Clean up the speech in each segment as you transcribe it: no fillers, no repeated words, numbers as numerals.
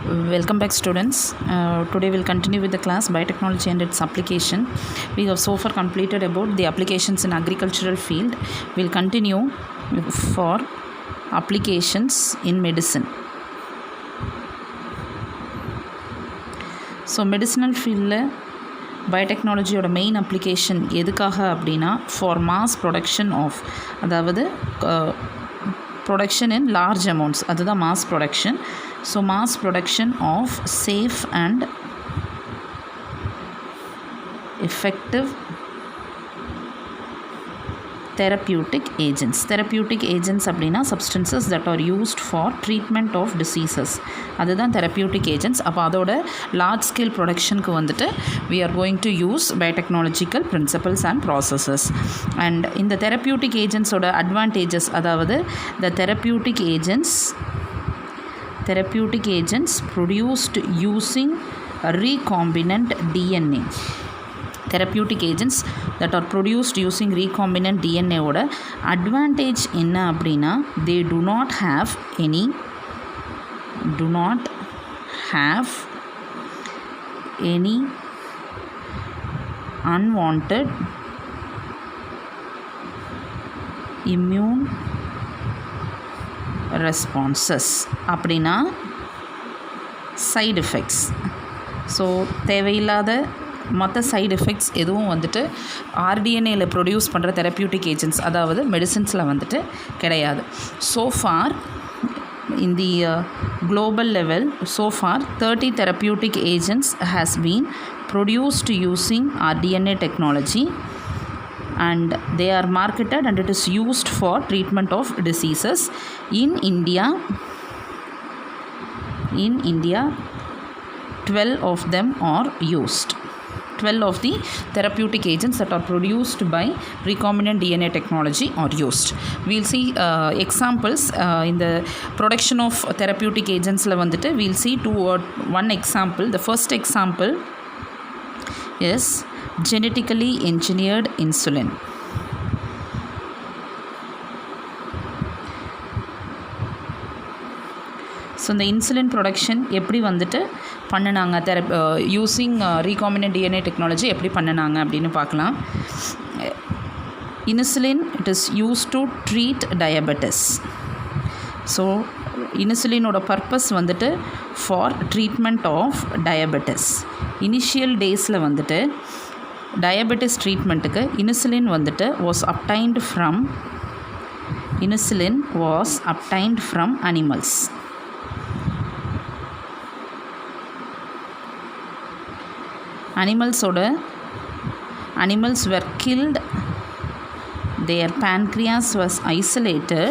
Welcome back, students. Today we'll continue with the class Biotechnology and its application. We have so far completed about the applications in agricultural field. We'll continue for applications in medicine. So medicinal field பயோடெக்னாலஜியோட main application எதுக்காக அப்படின்னா for mass production of, அதாவது production in large amounts, அதுதான் mass production. So mass production of safe and effective therapeutic agents அப்படின்னா substances that are used for treatment of diseases, அதுதான் therapeutic agents. அப்போ அதோட large scale productionக்கு வந்துட்டு we are going to use biotechnological principles and processes. And இந்த therapeutic agents ஓட advantages, அதாவது the therapeutic agents produced using recombinant DNA. Therapeutic agents that are produced using recombinant DNA ஓட advantage என்ன அப்படின்னா they do not have any unwanted immune responses, அப்படின்னா side effects. So தேவையில்லாத மற்ற side effects எதுவும் வந்துட்டு ஆர்டிஎன்ஏல ப்ரொடியூஸ் பண்ணுற தெரப்யூட்டிக் ஏஜென்ட்ஸ், அதாவது மெடிசின்ஸில் வந்துட்டு கிடையாது. So for in the global level, so far 30 therapeutic agents has been produced using RDNA technology, and they are marketed and it is used for treatment of diseases. In India 12 of them are used. 12 of the therapeutic agents that are produced by recombinant DNA technology are used. We'll see examples in the production of therapeutic agents la vandittu we'll see one example. The first example is genetically engineered insulin. So இந்த insulin production எப்படி வந்துட்டு பண்ணினாங்க, using recombinant DNA technology எப்படி பண்ணினாங்க அப்படின்னு பார்க்கலாம். Insulin it is use to treat diabetes. So இன்சுலினோட purpose வந்துட்டு for treatment of diabetes. Initial டேஸில் வந்துட்டு டயபெட்டிஸ் ட்ரீட்மெண்ட்டுக்கு இன்சுலின் வந்துட்டு was obtained from animals. Animals were killed, their pancreas was isolated,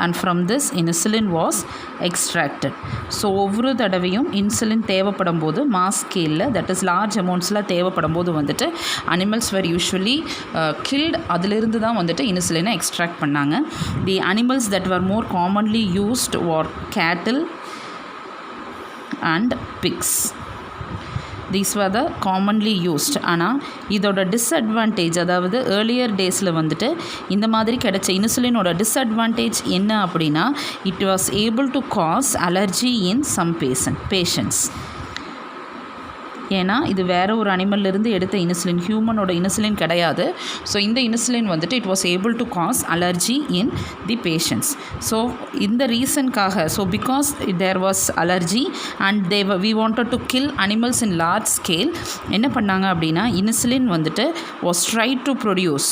and from this insulin was extracted. So ஒவ்வொரு தடவையும் insulin தேவைப்படும் போது மாஸ் ஸ்கேலில், தட் இஸ் லார்ஜ் அமௌண்ட்ஸில் தேவைப்படும் போது வந்துட்டு அனிமல்ஸ் வேர் யூஸ்வலி கில்ட். அதிலிருந்து தான் வந்துட்டு இன்சுலினை எக்ஸ்ட்ராக்ட் பண்ணாங்க. The animals that were more commonly used were cattle and pigs. These were the commonly used. ஆனால் இதோட டிஸ்அட்வான்டேஜ், அதாவது ஏர்லியர் டேஸில் வந்துட்டு இந்த மாதிரி கிடைச்ச இன்சுலினோட டிஸ்அட்வான்டேஜ் என்ன அப்படின்னா it was able to cause allergy in some patients. ஏன்னா இது வேறு ஒரு அனிமல்லேருந்து எடுத்த இன்சுலின், ஹியூமனோட இன்சுலின் கிடையாது. ஸோ இந்த இன்சுலின் வந்துட்டு it was able to cause allergy in the patients. So இந்த ரீசனுக்காக, so because there was allergy and we wanted to kill animals in large scale, என்ன பண்ணாங்க அப்படின்னா இன்சுலின் வந்துட்டு was try to produce.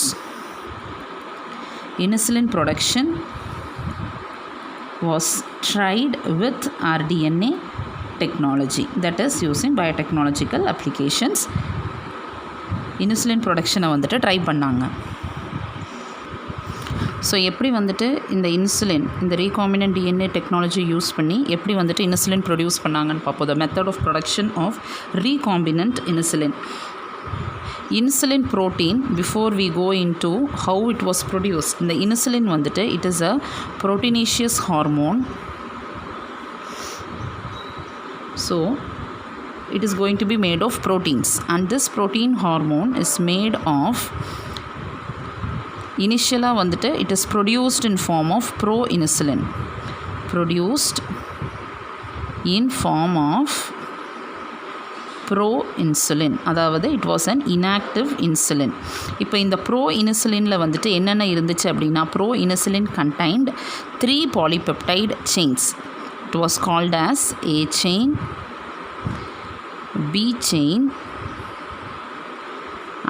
Insulin production was tried with RDNA technology, that is using biotechnological applications. Insulin ப்ரொடக்ஷனை வந்துட்டு try பண்ணாங்க. So எப்படி வந்துட்டு இந்த இன்சுலின், இந்த ரீகாம்பினன்ட் டிஎன்ஏ டெக்னாலஜி யூஸ் பண்ணி எப்படி வந்துட்டு இன்சுலின் ப்ரொடியூஸ் பண்ணாங்கன்னு பார்ப்போம். The method of production of recombinant insulin. Insulin protein, before we go in to how it was produce. இந்த இன்சுலின் வந்துட்டு it is a proteinaceous hormone. So it is going to be made of proteins, and this protein hormone is made of இனிஷியலாக வந்துட்டு it is produced in form of pro-insulin. Produced in form of pro-insulin, அதாவது it was an inactive insulin. இப்போ இந்த pro-insulinல வந்துட்டு என்னென்ன இருந்துச்சு அப்படின்னா, pro-insulin contained 3 polypeptide chains. It was called as A chain, B chain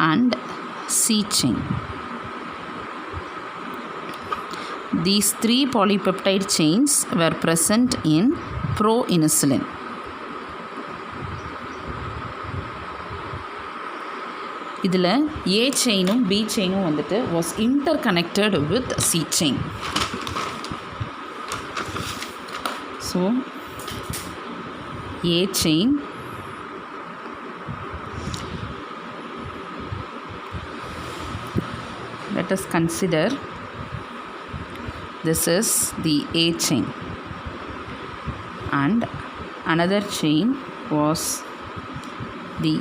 and C chain. These 3 polypeptide chains were present in pro-insulin. இதில் A chainum B chainum வந்துட்டு was interconnected with C chain. So A chain, let us consider this is the A chain, and another chain was the,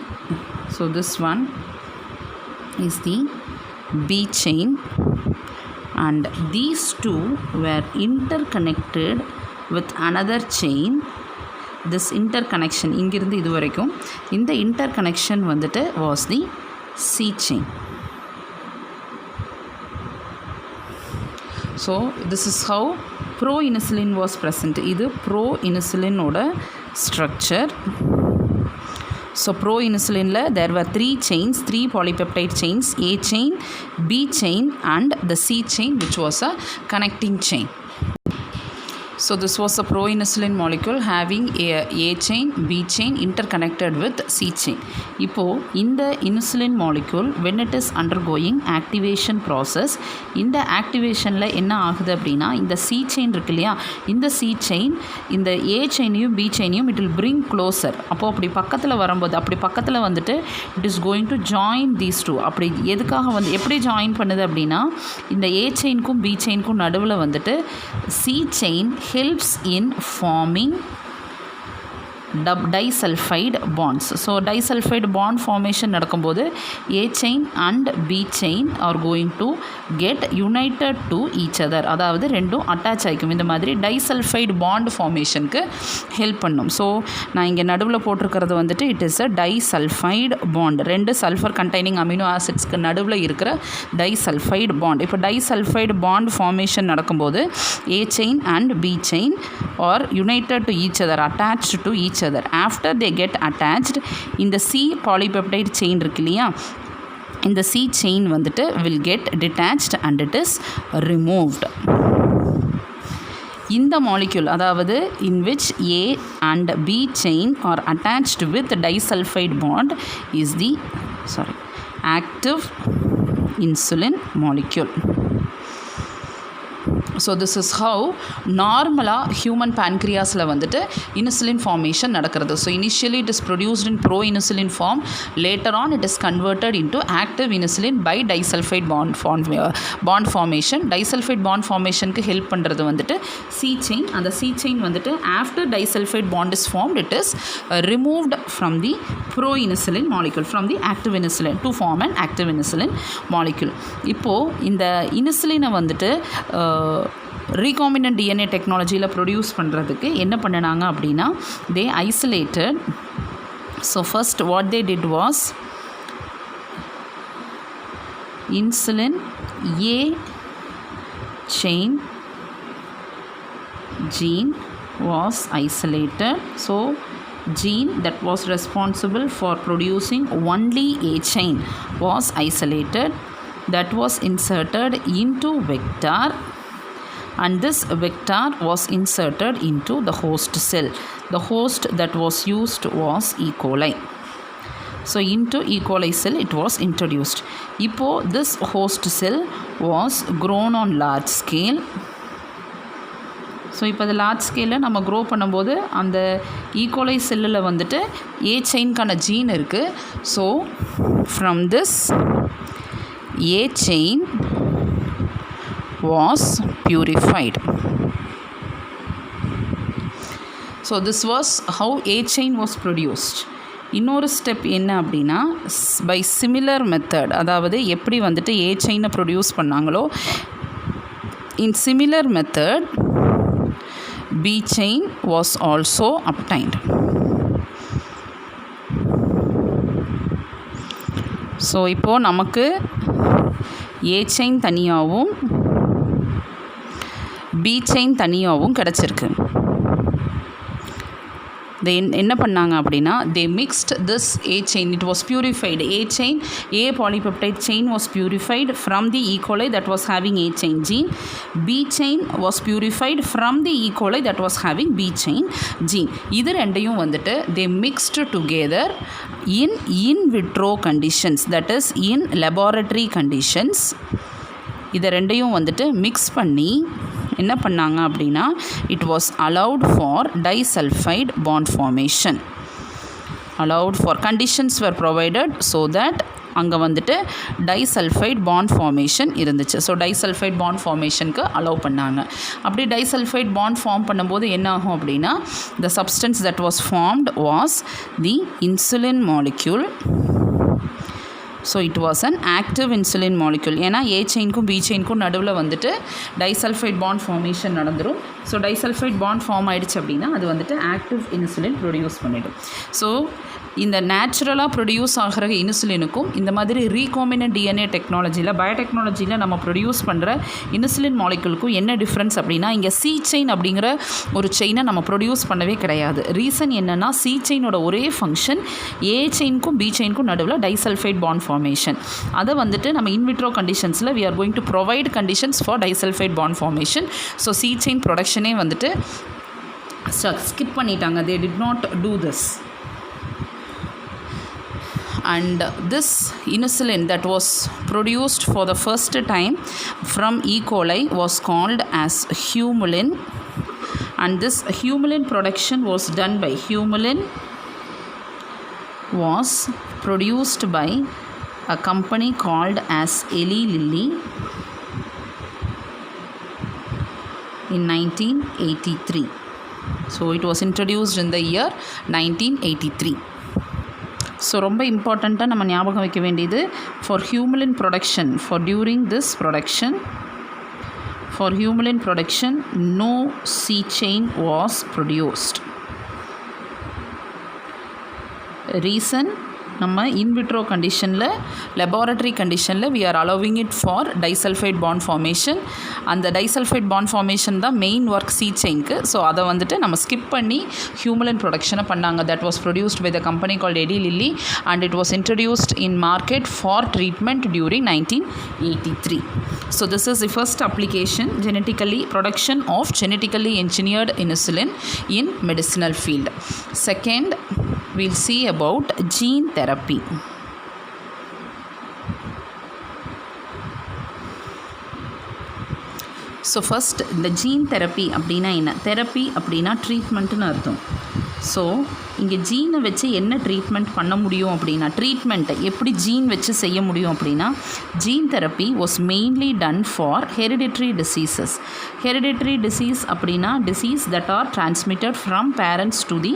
so this one is the B chain, and these two were interconnected with another chain. This interconnection இங்கிருந்து இது வரைக்கும் இந்த interconnection வந்துட்டு was the C chain. So this is how pro-insulin was present. இது pro-insulin ஓட structure. So pro-insulinல there were 3 chains, 3 polypeptide chains, A chain, B chain and the C chain, which was a connecting chain. So this was a pro-insulin molecule having A chain, B chain interconnected with C chain. இப்போ இந்த insulin molecule when it is undergoing activation process, இந்த activationல என்ன ஆகுது அப்படின்னா, இந்த C chain இருக்கு இல்லையா, இந்த C chain இந்த A chainயும் B chainயும் it will bring closer. அப்போ அப்படி பக்கத்தில் வரும்போது, அப்படி பக்கத்தில் வந்துட்டு it is going to join these two. அப்படி எதுக்காக வந்து எப்படி ஜாயின் பண்ணுது அப்படின்னா, இந்த A chainக்கும் B chainக்கும் நடுவில் வந்துட்டு C chain helps in forming disulfide bonds. So disulfide bond formation நடக்கும்போது A chain and B chain are going to get united to each other. அதாவது ரெண்டும் அட்டாச் ஆகிக்கும். இந்த மாதிரி disulfide bond formationக்கு ஹெல்ப் பண்ணும். ஸோ நான் இங்கே நடுவில் போட்டிருக்கிறது வந்துட்டு it is a disulfide bond. ரெண்டு சல்ஃபர் கண்டெய்னிங் அமினோ ஆசிட்ஸ்க்கு நடுவில் இருக்கிற disulfide bond. இப்போ disulfide bond formation நடக்கும்போது A chain and B chain are united to each other, attached to each other. After they get attached, இந்த C polypeptide chain இருக்கு இல்லையா, இந்த C chain வந்துட்டு will get detached and it is removed. இந்த molecule, அதாவது in which A and B chain are attached with disulfide bond is the active insulin molecule. So this is how நார்மலாக human பேன்க்ரியாஸில் வந்துட்டு insulin formation நடக்கிறது. So initially it is produced in pro insulin form, later on it is converted into active insulin by disulphide bond formation. Disulphide bond ஃபார்மேஷனுக்கு help பண்ணுறது வந்துட்டு C chain. அந்த C chain வந்துட்டு after disulphide bond is formed, it is removed from the pro insulin molecule, from the active insulin to form and active insulin molecule. இப்போது இந்த இன்சுலினை வந்துட்டு recombinant DNA டெக்னாலஜியில் produce பண்ணுறதுக்கு என்ன பண்ணினாங்க அப்படின்னா, they isolated. So first what they did was insulin A chain gene was isolated. So gene that was responsible for producing only A chain was isolated. That was inserted into vector, and this vector was inserted into the host cell. The host that was used was E. coli. So into E. coli cell it was introduced. Ipo this host cell was grown on large scale. So இப்போ அது large ஸ்கேலில் நம்ம grow பண்ணும்போது அந்த E coli செல்லில் வந்துட்டு ஏ செயின்கான gene இருக்குது. So from this A chain was purified. So this was how A chain was produced. இன்னொரு ஸ்டெப் என்ன அப்படின்னா பை சிமிலர் மெத்தட், அதாவது எப்படி வந்துட்டு ஏ செயினை ப்ரொடியூஸ் பண்ணாங்களோ in similar method B chain was also obtained. So இப்போது நமக்கு ஏ செயின் தனியாகவும் பி செயின் தனியாகவும் கிடச்சிருக்கு. என்ன பண்ணாங்க அப்படின்னா they mixed this A chain, it was purified. A chain, A polypeptide chain was purified from the E. coli that was having A chain gene. B chain was purified from the E. coli that was having B chain gene. இது ரெண்டையும் வந்துட்டு they mixed together in vitro conditions, that is in laboratory conditions. இதை ரெண்டையும் வந்துட்டு mix பண்ணி என்ன பண்ணாங்க அப்படின்னா it was allowed for disulphide bond formation. Allowed for conditions were provided so that அங்கே வந்துட்டு டைசல்ஃபைட் பாண்ட் ஃபார்மேஷன் இருந்துச்சு. ஸோ டைசல்ஃபைட் பாண்ட் ஃபார்மேஷனுக்கு அலோவ் பண்ணாங்க. அப்படி டைசல்ஃபைட் பாண்ட் ஃபார்ம் பண்ணும்போது என்ன ஆகும் அப்படின்னா the substance that was formed was the insulin molecule. So it was an active insulin molecule. ஏன்னா ஏ செயினுக்கும் பி செயினுக்கும் நடுவில் வந்துட்டு டைசல்ஃபைட் பாண்ட் ஃபார்மேஷன் நடந்துடும். ஸோ டைசல்ஃபைட் பாண்ட் ஃபார்ம் ஆகிடுச்சு அப்படின்னா அது வந்துட்டு ஆக்டிவ் இன்சுலின் ப்ரொடியூஸ் பண்ணிடும். ஸோ இந்த நேச்சுரலாக ப்ரொடியூஸ் ஆகிற இன்சுலினுக்கும் இந்த மாதிரி ரீகாம்பினன்ட் டிஎன்ஏ டெக்னாலஜியில் பயோடெக்னாலஜியில் நம்ம ப்ரொடியூஸ் பண்ணுற இன்சுலின் மாலிக்யூலுக்கும் என்ன டிஃப்ரென்ஸ் அப்படின்னா இங்கே சி செயின் அப்படிங்கிற ஒரு செயினை நம்ம ப்ரொடியூஸ் பண்ணவே கிடையாது. ரீசன் என்னென்னா சி செயினோட ஒரே ஃபங்க்ஷன் ஏ செயினுக்கும் பி செயினுக்கும் நடுவில் டைசல்ஃபைட் பாண்ட் ஃபார்மேஷன். அதை வந்துட்டு நம்ம in vitro கண்டிஷன்ஸில் we are going to provide conditions for disulfide bond formation. So C chain ப்ரொடக்ஷனே வந்துட்டு ஸ்கிப் பண்ணிட்டாங்க. they did not do this. And this insulin that was produced for the first time from E. coli was called as humulin, and this humulin production was done by humulin was produced by a company called as Eli Lilly in 1983. So it was introduced in the year 1983. So ரொம்ப இம்பார்ட்டண்ட்டாக நம்ம ஞாபகம் வைக்க வேண்டியது for Humulin production, for during this production, for Humulin production no C chain was produced. Reason நம்ம in vitro கண்டிஷனில் laboratory கண்டிஷனில் we are allowing it for disulfide bond formation. அந்த டைசல்ஃபைட் பாண்ட் ஃபார்மேஷன் தான் மெயின் ஒர்க் சி செயின்க்கு. So அதை வந்துட்டு நம்ம skip பண்ணி ஹியூமுலின் ப்ரொடக்ஷனை பண்ணாங்க. That was produced by the company called Eli Lilly and it was introduced in market for treatment during 1983. So this is the first application production of genetically engineered insulin in medicinal field. Second, we'll see about gene therapy. So first இந்த gene therapy அப்படின்னா என்ன? Therapy அப்படின்னா ட்ரீட்மெண்ட்டுன்னு அர்த்தம். So இங்கே ஜீனை வச்சு என்ன treatment பண்ண முடியும் அப்படின்னா, ட்ரீட்மெண்ட்டை எப்படி ஜீன் வச்சு செய்ய முடியும் அப்படின்னா, gene therapy was mainly done for hereditary diseases. Hereditary disease அப்படின்னா disease that are transmitted from parents to the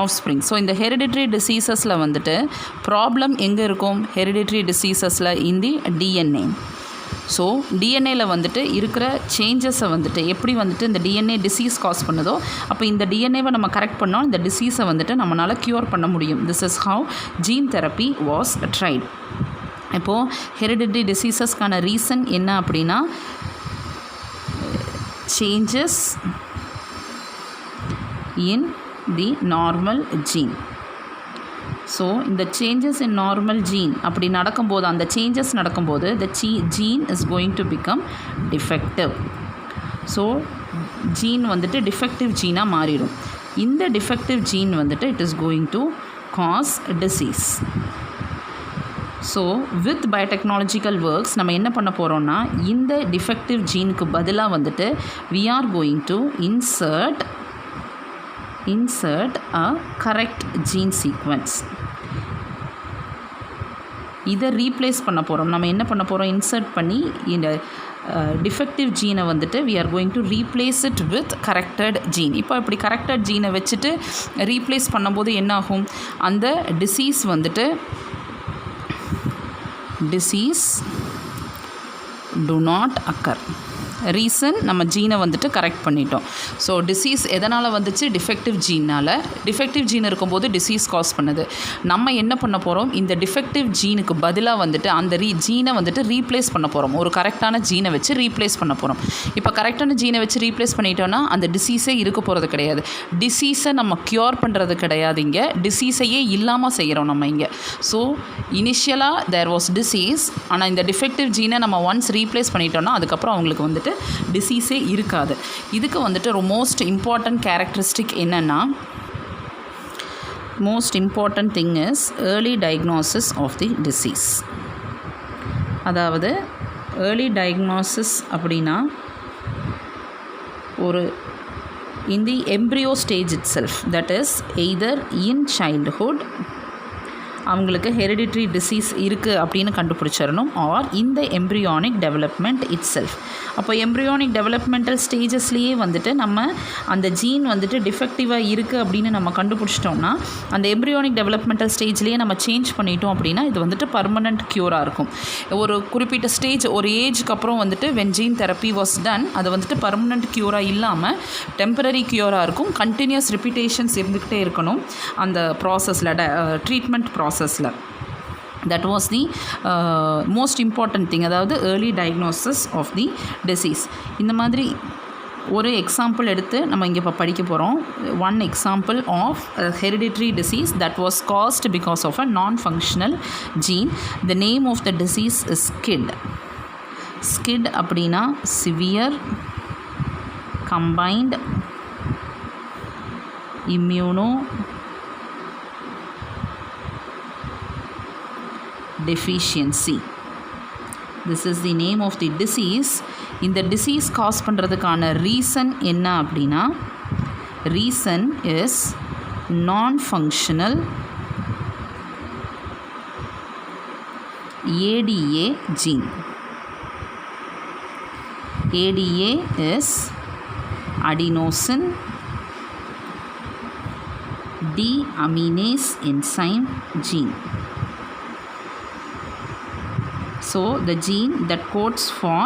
offspring. So இந்த ஹெரிடிட்ரி டிசீசஸில் வந்துட்டு ப்ராப்ளம் எங்கே இருக்கும்? ஹெரிடிட்ரி டிசீசஸில் இன் தி டிஎன்ஏ. ஸோ டிஎன்ஏல வந்துட்டு இருக்கிற சேஞ்சஸை வந்துட்டு எப்படி வந்துட்டு இந்த டிஎன்ஏ டிசீஸ் காஸ் பண்ணுதோ, அப்போ இந்த டிஎன்ஏவை நம்ம கரெக்ட் பண்ணோம், இந்த டிசீஸை வந்துட்டு நம்மளால் க்யூர் பண்ண முடியும். This is how gene therapy was tried. இப்போது ஹெரிடிட்ரி டிசீசஸ்க்கான ரீசன் என்ன அப்படின்னா changes in the normal gene. So இந்த சேஞ்சஸ் இன் நார்மல் ஜீன் அப்படி நடக்கும்போது, அந்த சேஞ்சஸ் நடக்கும்போது the gene is going to become defective. So gene வந்துட்டு டிஃபெக்டிவ் ஜீனாக மாறிடும். இந்த டிஃபெக்டிவ் ஜீன் வந்துட்டு it is going to cause disease. So with biotechnological works நம்ம என்ன பண்ண போகிறோம்னா, இந்த டிஃபெக்டிவ் ஜீனுக்கு பதிலாக வந்துட்டு we are going to insert a correct gene sequence. இதை ரீப்ளேஸ் பண்ண போகிறோம். நம்ம என்ன பண்ண போகிறோம்? இன்சர்ட் பண்ணி இந்த டிஃபெக்டிவ் ஜீனை வந்துட்டு we are going to replace it with corrected gene. இப்போ இப்படி corrected ஜீனை வச்சுட்டு ரீப்ளேஸ் பண்ணும்போது என்ன ஆகும், அந்த டிசீஸ் வந்துட்டு disease do not occur. Reason நம்ம ஜீனை வந்துட்டு கரெக்ட் பண்ணிட்டோம். ஸோ டிசீஸ் எதனால் வந்துச்சு, டிஃபெக்டிவ் ஜீனால். டிஃபெக்டிவ் ஜீன் இருக்கும்போது டிசீஸ் காஸ் பண்ணுது. நம்ம என்ன பண்ண போகிறோம், இந்த டிஃபெக்டிவ் ஜீனுக்கு பதிலாக வந்துட்டு அந்த ஜீனை வந்துட்டு ரீப்ளேஸ் பண்ண போகிறோம். ஒரு கரெக்டான ஜீனை வச்சு ரீப்ளேஸ் பண்ண போகிறோம். இப்போ கரெக்டான ஜீனை வச்சு ரீப்ளேஸ் பண்ணிட்டோன்னா அந்த டிசீஸே இருக்க போகிறது கிடையாது. டிசீஸை நம்ம க்யூர் பண்ணுறது கிடையாது, இங்கே டிசீஸையே இல்லாமல் செய்கிறோம் நம்ம இங்கே. ஸோ இனிஷியலாக தேர் வாஸ் டிசீஸ், ஆனால் இந்த டிஃபெக்டிவ் ஜீனை நம்ம ஒன்ஸ் ரீப்ளேஸ் பண்ணிட்டோன்னா அதுக்கப்புறம் அவங்களுக்கு வந்துட்டு டிசீஸே இருக்காது. இதுக்கு வந்துட்டு ஒரு மோஸ்ட் இம்பார்ட்டன்ட் கேரக்டரிஸ்டிக் என்னென்னா, most important thing is early diagnosis of the disease. அதாவது ஏர்லி டயக்னோசிஸ் அப்படின்னா ஒரு in the embryo stage itself, that is either in childhood அவங்களுக்கு ஹெரிடிட்ரி டிசீஸ் இருக்குது அப்படின்னு கண்டுபிடிச்சிடணும், ஆர் இந்த எம்ப்ரியானிக் டெவலப்மெண்ட் இட் செல்ஃப். அப்போ எம்ப்ரியானிக் டெவலப்மெண்டல் ஸ்டேஜஸ்லேயே வந்துட்டு நம்ம அந்த ஜீன் வந்துட்டு டிஃபெக்டிவாக இருக்குது அப்படின்னு நம்ம கண்டுபிடிச்சிட்டோம்னா, அந்த எம்ப்ரியானிக் டெவலப்மெண்டல் ஸ்டேஜ்லேயே நம்ம சேஞ்ச் பண்ணிட்டோம் அப்படின்னா இது வந்துட்டு பர்மனெண்ட் க்யூராக இருக்கும். ஒரு குறிப்பிட்ட ஸ்டேஜ், ஒரு ஏஜுக்கு அப்புறம் வந்துட்டு when gene therapy was done, அது வந்துட்டு பர்மனெண்ட் க்யூராக இல்லாமல் டெம்பரரி க்யூராக இருக்கும். கண்டினியூஸ் ரிப்பீட்டேஷன்ஸ் இருந்துக்கிட்டே இருக்கணும் அந்த ப்ராசஸில், ட்ரீட்மெண்ட் ப்ராசஸில். That was the most important thing, அதாவது early diagnosis of the disease. இந்த மாதிரி ஒரு எக்ஸாம்பிள் எடுத்து நம்ம இங்கே இப்போ படிக்க போகிறோம். One example of hereditary disease that was caused because of a non-functional gene. The name of the disease is SCID. SCID அப்படின்னா severe combined immuno deficiency. This is the name of the disease. இந்த disease cause பண்ணுறதுக்கான reason என்ன அப்படின்னா, reason is non-functional ADA gene. ADA is adenosine deaminase enzyme gene. So the gene that codes for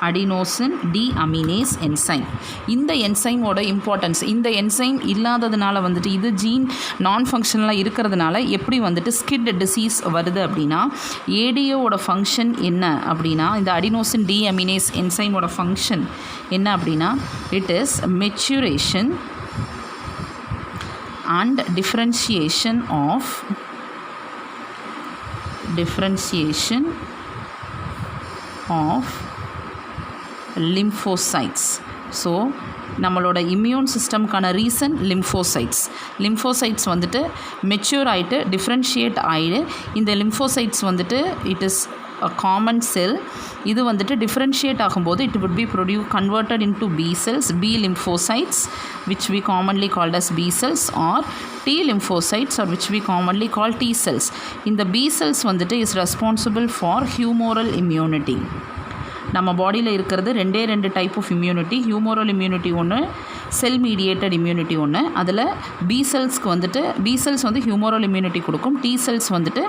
adenosine deaminase enzyme. இந்த என்சைமோட importance, இந்த enzyme இல்லாததுனால வந்துட்டு இது gene நான் ஃபங்க்ஷனலாக இருக்கிறதுனால எப்படி வந்துட்டு ஸ்கிட் டிசீஸ் வருது அப்படின்னா, ஏடிஓவோட ஃபங்க்ஷன் என்ன அப்படின்னா, இந்த அடினோசின் டிஅமினேஸ் என்சைமோட ஃபங்க்ஷன் என்ன அப்படின்னா, it is maturation and differentiation of lymphocytes. So நம்மளோட இம்யூன் சிஸ்டம்க்கான ரீசன் லிம்ஃபோசைட்ஸ் வந்துட்டு மெச்சூர் ஆகிட்டு டிஃப்ரென்ஷியேட் ஆகிடு. இந்த லிம்ஃபோசைட்ஸ் வந்துட்டு it is a common cell. இது வந்துட்டு டிஃப்ரென்ஷியேட் ஆகும்போது it would be converted into B cells, B lymphocytes, which we commonly called as B cells, or T lymphocytes, or which we commonly call T cells. இந்த B cells வந்துட்டு is responsible for humoral immunity. நம்ம பாடியில் இருக்கிறது ரெண்டு type of immunity. Humoral immunity ஒன்று, cell mediated immunity ஒன்று. அதில் B செல்ஸ்க்கு வந்துட்டு பி செல்ஸ் வந்து ஹியூமோரல் இம்யூனிட்டி கொடுக்கும், டி செல்ஸ் வந்துட்டு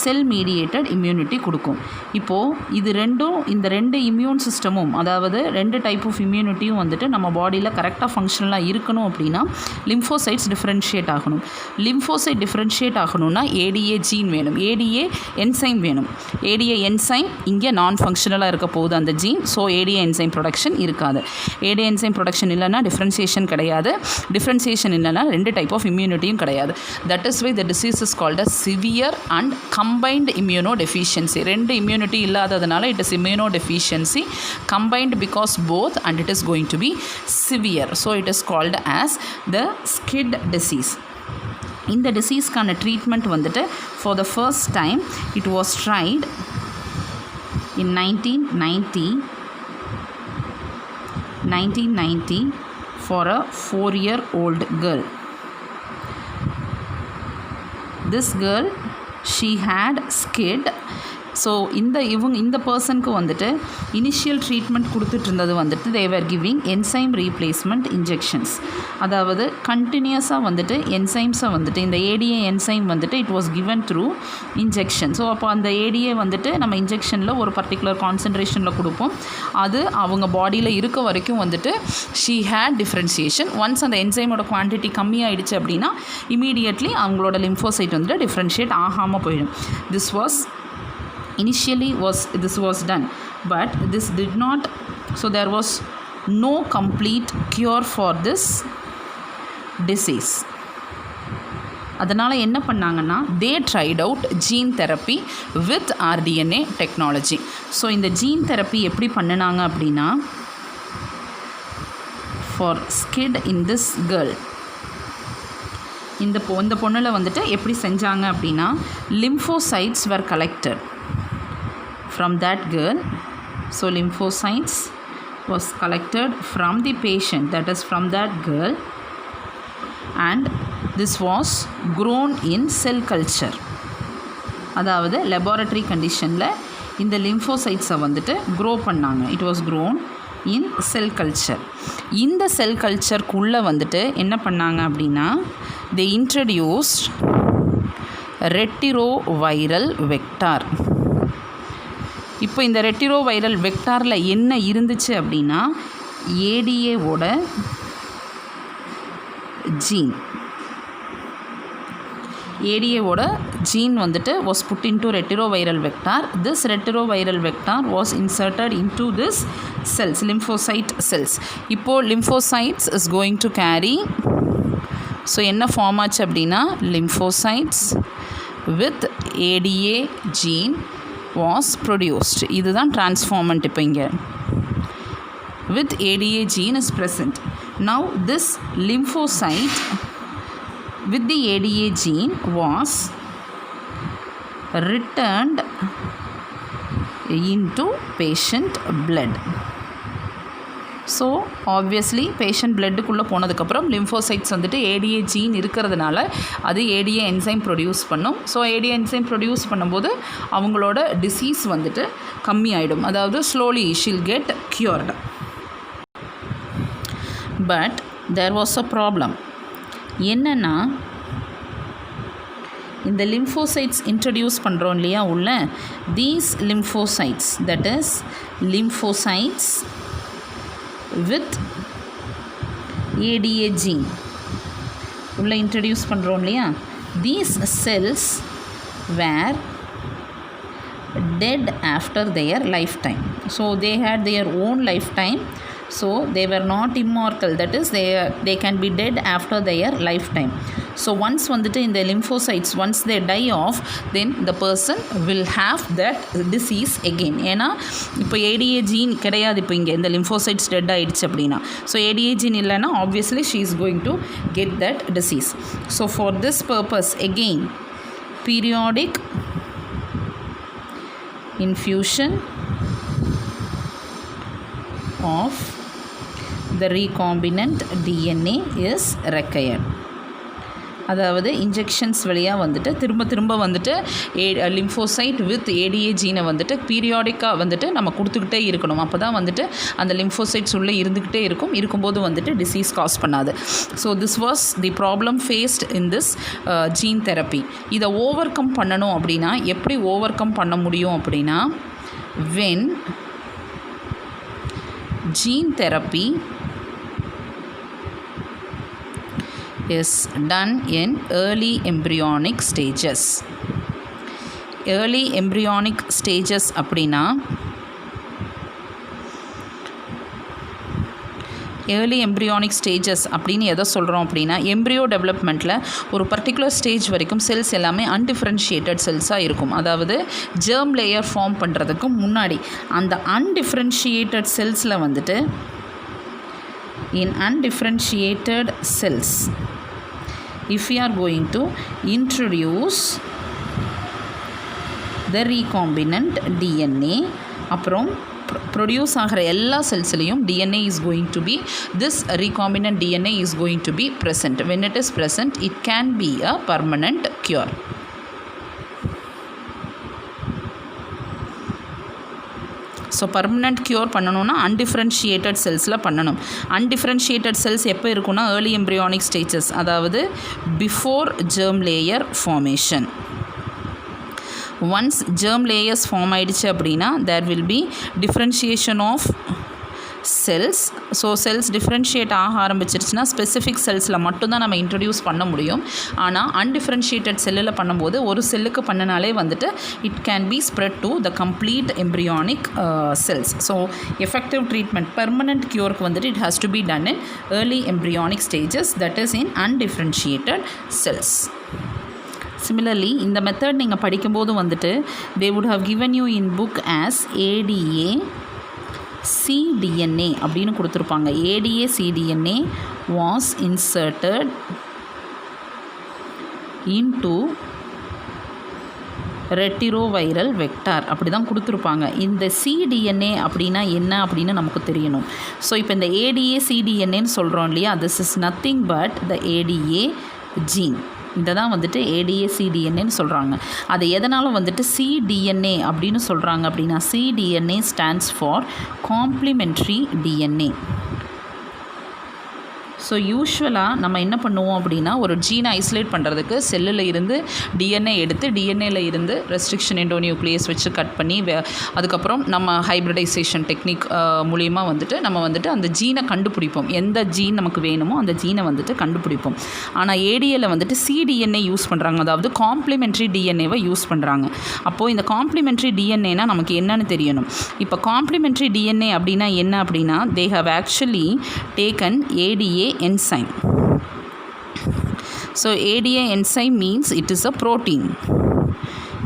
செல் மீடியேட்டட் இம்யூனிட்டி கொடுக்கும். இப்போது இது ரெண்டும், இந்த ரெண்டு இம்யூன் சிஸ்டமும், அதாவது ரெண்டு டைப் ஆஃப் இம்யூனிட்டியும் வந்துட்டு நம்ம பாடியில் கரெக்டாக ஃபங்க்ஷனலாக இருக்கணும் அப்படின்னா லிம்ஃபோசைட்ஸ் டிஃப்ரென்ஷியேட் ஆகணும். லிம்ஃபோசைட் டிஃப்ரென்ஷியேட் ஆகணும்னா ஏடிஏ ஜீன் வேணும், ஏடிஏ என்சைம் வேணும். ஏடிஏ என்சைம் இங்கே நான் ஃபங்க்ஷனலாக இருக்க போகுது அந்த gene. So ADA enzyme production இருக்காது. ஏடிஏ என்சைம் ப்ரொடக்ஷன் இல்லைன்னா டிஃப்ரென்சியேஷன் கிடையாது. டிஃப்ரென்சியேஷன் இல்லைன்னா ரெண்டு டைப் ஆஃப் இம்யூனிட்டியும் கிடையாது. That is why the disease is called a severe and combined immunodeficiency. ரெண்டு இம்யூனிட்டி இல்லாததுனால it is immunodeficiency, combined because both, and it is going to be severe. So it is called as the SCID disease. இந்த டிசீஸ்க்கான treatment வந்துட்டு for the first time it was tried in 1990 for a 4-year-old girl. This girl, she had SCID. So இந்த பர்சனுக்கு வந்துட்டு initial treatment கொடுத்துட்டு இருந்தது வந்துட்டு தேவர் giving enzyme replacement injections. அதாவது கண்டினியூஸாக வந்துட்டு என்சைம்ஸை வந்துட்டு இந்த ஏடிஏ என்சைம் வந்துட்டு it was given through injection. So அப்போ அந்த ஏடிஏ வந்துட்டு நம்ம இன்ஜெக்ஷனில் ஒரு பர்டிகுலர் கான்சன்ட்ரேஷனில் கொடுப்போம். அது அவங்க பாடியில் இருக்க வரைக்கும் வந்துட்டு ஷீ ஹேட் டிஃப்ரென்சியேஷன். ஒன்ஸ் அந்த என்சைமோட குவான்டிட்டி கம்மியாயிடுச்சு அப்படின்னா இமீடியட்லி அவங்களோட லிம்போசைட் வந்துட்டு டிஃப்ரென்ஷியேட் ஆகாமல் போயிடும். this was done, but this did not, so there was no complete cure for this disease. அதனால் என்ன பண்ணாங்கன்னா they tried out gene therapy with rDNA technology. So இந்த ஜீன் தெரப்பி எப்படி பண்ணினாங்க அப்படின்னா for skid in this girl, இந்த பொண்ணில் வந்துட்டு எப்படி செஞ்சாங்க அப்படின்னா lymphocytes were collected from that girl. So lymphocytes was collected from the patient, that is from that girl, and this was grown in cell culture. அதாவது laboratory conditionல இந்த lymphocytes வந்துட்டு grow பண்ணாங்க. It was grown in cell culture. இந்த செல் கல்ச்சருக்குள்ளே வந்துட்டு என்ன பண்ணாங்க அப்படின்னா they introduced retroviral vector. இப்போ இந்த ரெட்டிரோவைரல் வெக்டாரில் என்ன இருந்துச்சு அப்படின்னா ஏடிஏவோட ஜீன் வந்துட்டு was put into retroviral vector. This retroviral vector was inserted into this cells, lymphocyte cells. இப்போ lymphocytes is going to carry, so என்ன ஃபார்ம் ஆச்சு அப்படின்னா lymphocytes with ADA gene was produced. இதுதான் transformant. இப்போ இங்கே with ADA gene is present. Now this lymphocyte with the ADA gene was returned into patient blood. So obviously patient பிளட்டுக்குள்ளே போனதுக்கப்புறம் lymphocytes வந்துட்டு ADA gene இருக்கிறதுனால அது ஏடிஏ என்சைம் ப்ரொடியூஸ் பண்ணும். So ADA enzyme produce பண்ணும்போது அவங்களோட டிசீஸ் வந்துட்டு கம்மி ஆகிடும். அதாவது slowly she'll get cured. But there was a problem. என்னென்னா இந்த லிம்போசைட்ஸ் இன்ட்ரடியூஸ் பண்ணுறோம் இல்லையா உள்ள, these lymphocytes, that is lymphocytes with ADA gene உள்ள இன்ட்ரடியூஸ் பண்ணுறோம் இல்லையா, these cells were dead after their lifetime. So they had their own lifetime. So they were not immortal, that is they can be dead after their lifetime. So once வந்துட்டு இந்த lymphocytes once they die off, then the person will have that disease again. ஏன்னா இப்போ ATA gene கிடையாது, இப்போ இங்கே இந்த lymphocytes dead ஆகிடுச்சு அப்படின்னா, ஸோ ஏடிஏ ஜீன் இல்லைன்னா obviously she is going to get that disease. So for this purpose again periodic infusion of the recombinant DNA is required. அதாவது இன்ஜெக்ஷன்ஸ் வழியாக வந்துட்டு திரும்ப வந்துட்டு லிம்போசைட் வித் ஏடிஏ ஜீனை வந்துட்டு பீரியாடிக்காக வந்துட்டு நம்ம கொடுத்துக்கிட்டே இருக்கணும். அப்போ தான் வந்துட்டு அந்த லிம்போசைட்ஸ் உள்ளே இருந்துக்கிட்டே இருக்கும்போது வந்துட்டு டிசீஸ் காஸ் பண்ணாது. So this was the problem faced in this gene therapy. இதை ஓவர் கம் பண்ணணும் அப்படின்னா எப்படி ஓவர் கம் பண்ண முடியும் அப்படின்னா, when gene therapy is done in early embryonic stages. Early embryonic stages அப்படின்னா ஏர்லி எம்ப்ரியானிக் ஸ்டேஜஸ் அப்படின்னு எதை சொல்கிறோம் அப்படின்னா, எம்ப்ரியோ டெவலப்மெண்ட்டில் ஒரு பர்டிகுலர் ஸ்டேஜ் வரைக்கும் செல்ஸ் எல்லாமே அன்டிஃப்ரென்ஷியேட்டட் செல்ஸாக இருக்கும். அதாவது ஜெர்ம் லேயர் ஃபார்ம் பண்ணுறதுக்கு முன்னாடி அந்த அன்டிஃப்ரென்ஷியேட்டட் செல்ஸில் வந்துட்டு in undifferentiated cells if we are going to introduce the recombinant DNA, அப்புறம் ப்ரொடியூஸ் ஆகிற எல்லா செல்ஸ்லேயும் DNA is going to be, this recombinant DNA is going to be present. When it is present, it can be a permanent cure. So permanent cure பண்ணணும்னா undifferentiated செல்ஸில் பண்ணணும். Undifferentiated cells எப்போ இருக்குன்னா early embryonic stages, அதாவது before germ layer formation. Once germ layers form ஆயிடுச்சு அப்படின்னா there will be differentiation of cells. So cells differentiate ஆக ஆரம்பிச்சிருச்சுன்னா ஸ்பெசிஃபிக் செல்ஸில் மட்டும்தான் நம்ம இன்ட்ரடியூஸ் பண்ண முடியும். ஆனால் அன்டிஃப்ரென்ஷியேட்டட் செல்லில் பண்ணும்போது ஒரு செல்லுக்கு பண்ணினாலே வந்துட்டு it can be spread to the complete embryonic cells. So effective treatment permanent க்யூருக்கு வந்துட்டு it has to be done in early embryonic stages, that is in undifferentiated cells. Similarly இந்த மெத்தட் நீங்கள் படிக்கும்போது வந்துட்டு they would have given you in book as ADA cDNA அப்படின்னு கொடுத்துருப்பாங்க. ADA cDNA was inserted into retroviral vector அப்படி தான் கொடுத்துருப்பாங்க. இந்த cDNA அப்படின்னா என்ன அப்படின்னு நமக்கு தெரியணும். ஸோ இப்போ இந்த ADA cDNAன்னு சொல்கிறோம் இல்லையா, this is nothing but the ADA gene. இதை தான் வந்துட்டு ADA cDNAன்னு சொல்கிறாங்க. அது எதனால் வந்துட்டு cDNA அப்படின்னு சொல்கிறாங்க அப்படின்னா cDNA stands for complementary DNA. So யூஸ்வலாக நம்ம என்ன பண்ணுவோம் அப்படின்னா ஒரு ஜீனை ஐசோலேட் பண்ணுறதுக்கு செல்லில் இருந்து டிஎன்ஏ எடுத்து டிஎன்ஏல இருந்து ரெஸ்ட்ரிக்ஷன் எண்டோநியூக்ளியஸ் வச்சு கட் பண்ணி அதுக்கப்புறம் நம்ம ஹைப்ரிடைசேஷன் டெக்னிக் மூலிமா வந்துட்டு நம்ம வந்துட்டு அந்த ஜீனை கண்டுபிடிப்போம். எந்த ஜீன் நமக்கு வேணுமோ அந்த ஜீனை வந்துட்டு கண்டுபிடிப்போம். ஆனால் ஏடிஏல வந்துட்டு cDNA யூஸ் பண்ணுறாங்க, அதாவது காம்ப்ளிமெண்ட்ரி டிஎன்ஏவை யூஸ் பண்ணுறாங்க. அப்போது இந்த காம்ப்ளிமெண்ட்ரி டிஎன்ஏனா நமக்கு என்னன்னு தெரியணும். இப்போ காம்ப்ளிமெண்ட்ரி டிஎன்ஏ அப்படின்னா என்ன அப்படின்னா they have actually taken ADA enzyme. So ADA enzyme means it is a protein.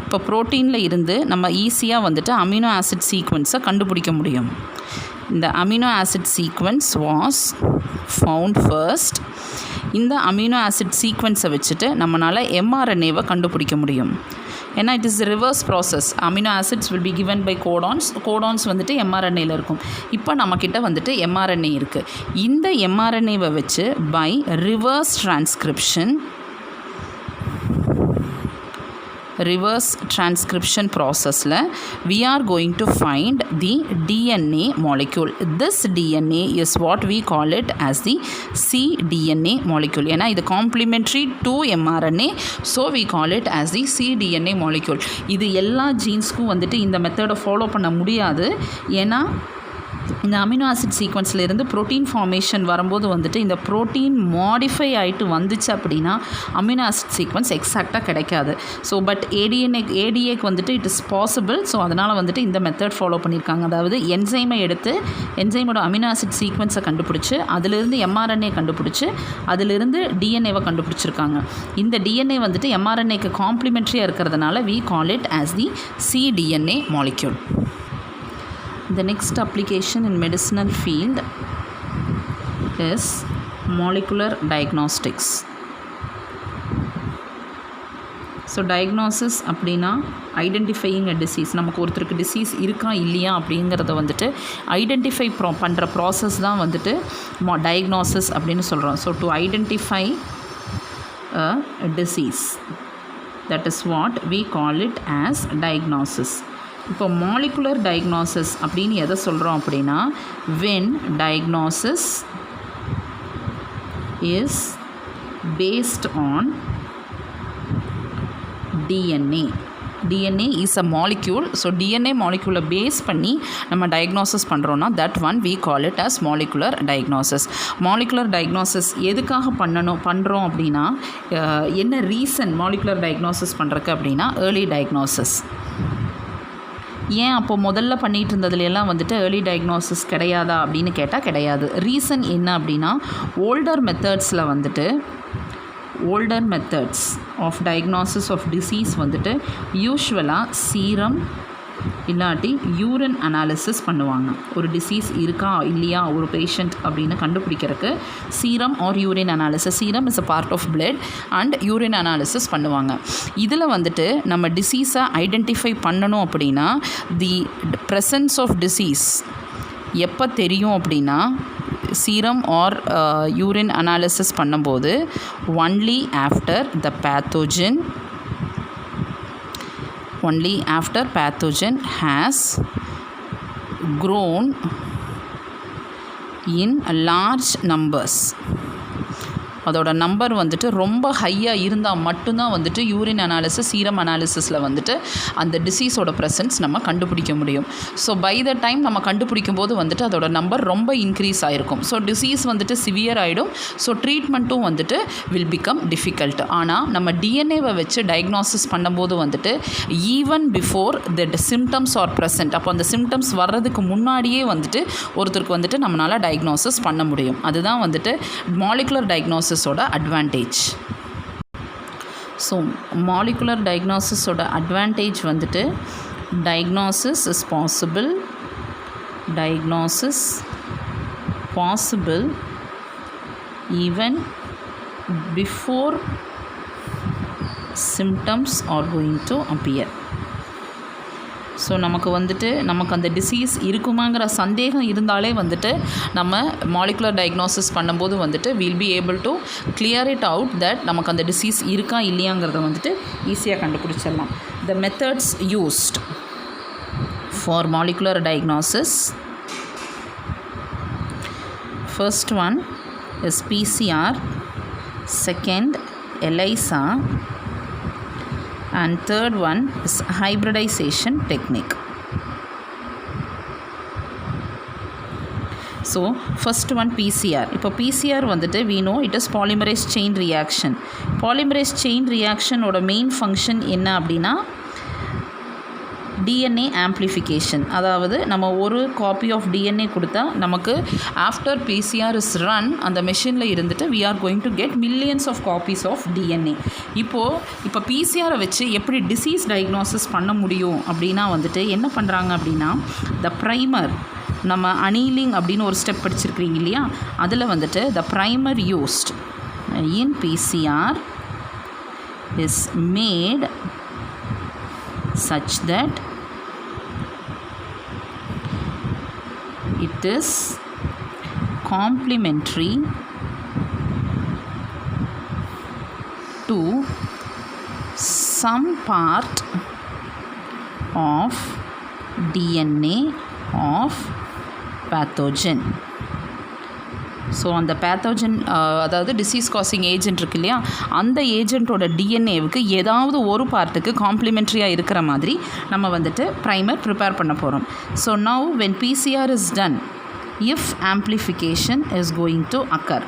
இப்போ ப்ரோட்டீனில் இருந்து நம்ம ஈஸியாக வந்துட்டு அமினோ ஆசிட் சீக்வன்ஸை கண்டுபிடிக்க முடியும். இந்த amino acid sequence was found first. இந்த அமினோ ஆசிட் சீக்வன்ஸை வச்சுட்டு நம்மளால் mRNAவை கண்டுபிடிக்க முடியும். ஏன்னா it is reverse process. Amino acids will be given by codons வந்துட்டு mRNAவில் இருக்கும். இப்போ நம்மக்கிட்ட வந்துட்டு mRNA இருக்குது. இந்த mRNAவை வச்சு பை ரிவர்ஸ் transcription processல we are going to find the DNA molecule. This DNA is what we call it as the cDNA molecule. ஏன்னா இது complementary to mRNA, so we call it as the cDNA molecule. இது எல்லா ஜீன்ஸ்க்கும் வந்துட்டு இந்த மெத்தடை follow பண்ண முடியாது. ஏன்னா இந்த அமினோ ஆசிட் சீக்வன்ஸில் இருந்து ப்ரோட்டீன் ஃபார்மேஷன் வரும்போது வந்துட்டு இந்த ப்ரோட்டீன் மாடிஃபை ஆகிட்டு வந்துச்சு அப்படின்னா அமினோ ஆசிட் சீக்வன்ஸ் எக்ஸாக்டாக கிடைக்காது. ஸோ பட் ஏடிஏக்கு வந்துட்டு இட் இஸ் பாசிபிள். ஸோ அதனால் வந்துட்டு இந்த மெத்தட் ஃபாலோ பண்ணியிருக்காங்க. அதாவது என்சைமை எடுத்து என்சைமோட அமினோ ஆசிட் சீக்வன்ஸை கண்டுபிடிச்சி அதிலிருந்து mRNA கண்டுபிடிச்சி அதிலிருந்து டிஎன்ஏவை கண்டுபிடிச்சிருக்காங்க. இந்த டிஎன்ஏ வந்துட்டு mRNAக்கு காம்ப்ளிமெண்ட்ரியாக இருக்கிறதுனால we call it as the cDNA molecule. The next application in medicinal field is molecular diagnostics. So diagnosis அப்படின்னா ஐடென்டிஃபையிங் அ டிசீஸ். நமக்கு ஒருத்தருக்கு டிசீஸ் இருக்கா இல்லையா அப்படிங்கிறத வந்துட்டு ஐடென்டிஃபை பண்ணுற ப்ராசஸ் தான் வந்துட்டு டயக்னோசிஸ் அப்படின்னு சொல்கிறோம். So to identify a disease, that is what we call it as diagnosis. இப்போ மாலிகுலர் டயக்னோசிஸ் அப்படின்னு எதை சொல்கிறோம் அப்படின்னா when diagnosis is based on DNA. DNA is a molecule. So DNA மாலிகுலை பேஸ் பண்ணி நம்ம டயக்னோசிஸ் பண்ணுறோன்னா that one we call it as molecular diagnosis. Molecular diagnosis எதுக்காக பண்ணுறோம் அப்படின்னா என்ன ரீசன் மாலிகுலர் டயக்னோசிஸ் பண்ணுறக்கு அப்படின்னா ஏர்லி டயக்னோசிஸ். ஏன் அப்போது முதல்ல பண்ணிகிட்டு இருந்ததுலாம் வந்துட்டு ஏர்லி டயக்னோசிஸ் கிடையாதா அப்படின்னு கேட்டால் கிடையாது. ரீசன் என்ன அப்படின்னா older methods of diagnosis of disease வந்துட்டு யூஸ்வலாக சீரம் இல்லாட்டி யூரின் அனாலிசிஸ் பண்ணுவாங்க. ஒரு டிசீஸ் இருக்கா இல்லையா ஒரு பேஷண்ட் அப்படின்னு கண்டுபிடிக்கிறதுக்கு serum or urine analysis. Serum is a part of blood and urine analysis பண்ணுவாங்க. இதில் வந்துட்டு நம்ம டிசீஸை ஐடென்டிஃபை பண்ணணும் அப்படின்னா தி ப்ரெசன்ஸ் ஆஃப் டிசீஸ் எப்போ தெரியும் அப்படின்னா சீரம் ஆர் யூரின் அனாலிசிஸ் பண்ணும்போது only after pathogen has grown in large numbers. அதோட நம்பர் வந்துட்டு ரொம்ப ஹையாக இருந்தால் மட்டும்தான் வந்துட்டு யூரின் அனாலிசிஸ், சீரம் அனாலிசிஸில் வந்துட்டு அந்த டிசீஸோட ப்ரெசன்ஸ் நம்ம கண்டுபிடிக்க முடியும். ஸோ பை த டைம் நம்ம கண்டுபிடிக்கும் போது வந்துட்டு அதோட நம்பர் ரொம்ப இன்க்ரீஸ் ஆகிருக்கும். ஸோ டிசீஸ் வந்துட்டு சிவியர் ஆகிடும். ஸோ ட்ரீட்மெண்ட்டும் வந்துட்டு வில் பிகம் டிஃபிகல்ட். ஆனால் நம்ம டிஎன்ஏவை வச்சு டயக்னாசிஸ் பண்ணும்போது வந்துட்டு even before the symptoms are present, அப்போ அந்த சிம்டம்ஸ் வர்றதுக்கு முன்னாடியே வந்துட்டு ஒருத்தருக்கு வந்துட்டு நம்மளால் டயக்னாசிஸ் பண்ண முடியும். அதுதான் வந்துட்டு molecular diagnosis advantage. So molecular diagnosis oda advantage வந்துட்டு diagnosis is possible even before symptoms are going to appear. So நமக்கு அந்த டிசீஸ் இருக்குமாங்கிற சந்தேகம் இருந்தாலே வந்துட்டு நம்ம மாலிகுலர் டயக்னோசிஸ் பண்ணும்போது வந்துட்டு will be able to clear it out that நமக்கு அந்த டிசீஸ் இருக்கா இல்லையாங்கிறத வந்துட்டு ஈஸியாக கண்டுபிடிச்சிடலாம். த methods used for molecular diagnosis, first one is PCR, second ELISA, and third one is hybridization technique. So first one PCR. இப்போ PCR வந்துட்டு we know it is polymerase chain reaction. Polymerase chain reaction ஓட main function என்ன அப்படின்னா DNA amplification. அதாவது நம்ம ஒரு copy of DNA கொடுத்தா நமக்கு ஆஃப்டர் பிசிஆர் இஸ் ரன் அந்த மெஷினில் இருந்துட்டு we are going to get millions of copies of DNA. இப்போ பிசிஆரை வச்சு எப்படி டிசீஸ் டயக்னோசிஸ் பண்ண முடியும் அப்படின்னா வந்துட்டு என்ன பண்ணுறாங்க அப்படின்னா த ப்ரைமர், நம்ம அனீலிங் அப்படின்னு ஒரு ஸ்டெப் படிச்சிருக்கிறீங்க இல்லையா, அதில் வந்துட்டு த primer used in PCR is made such that it is complementary to some part of DNA of pathogen. So அந்த பேத்தோஜன் அதாவது டிசீஸ் காசிங் ஏஜென்ட் இருக்கு இல்லையா, அந்த ஏஜென்ட்டோட டிஎன்ஏவுக்கு ஏதாவது ஒரு பார்ட்டுக்கு காம்ப்ளிமெண்ட்ரியாக இருக்கிற மாதிரி நம்ம வந்துட்டு ப்ரைமர் ப்ரிப்பேர் பண்ண போகிறோம். So now when PCR is done, if amplification is going to occur.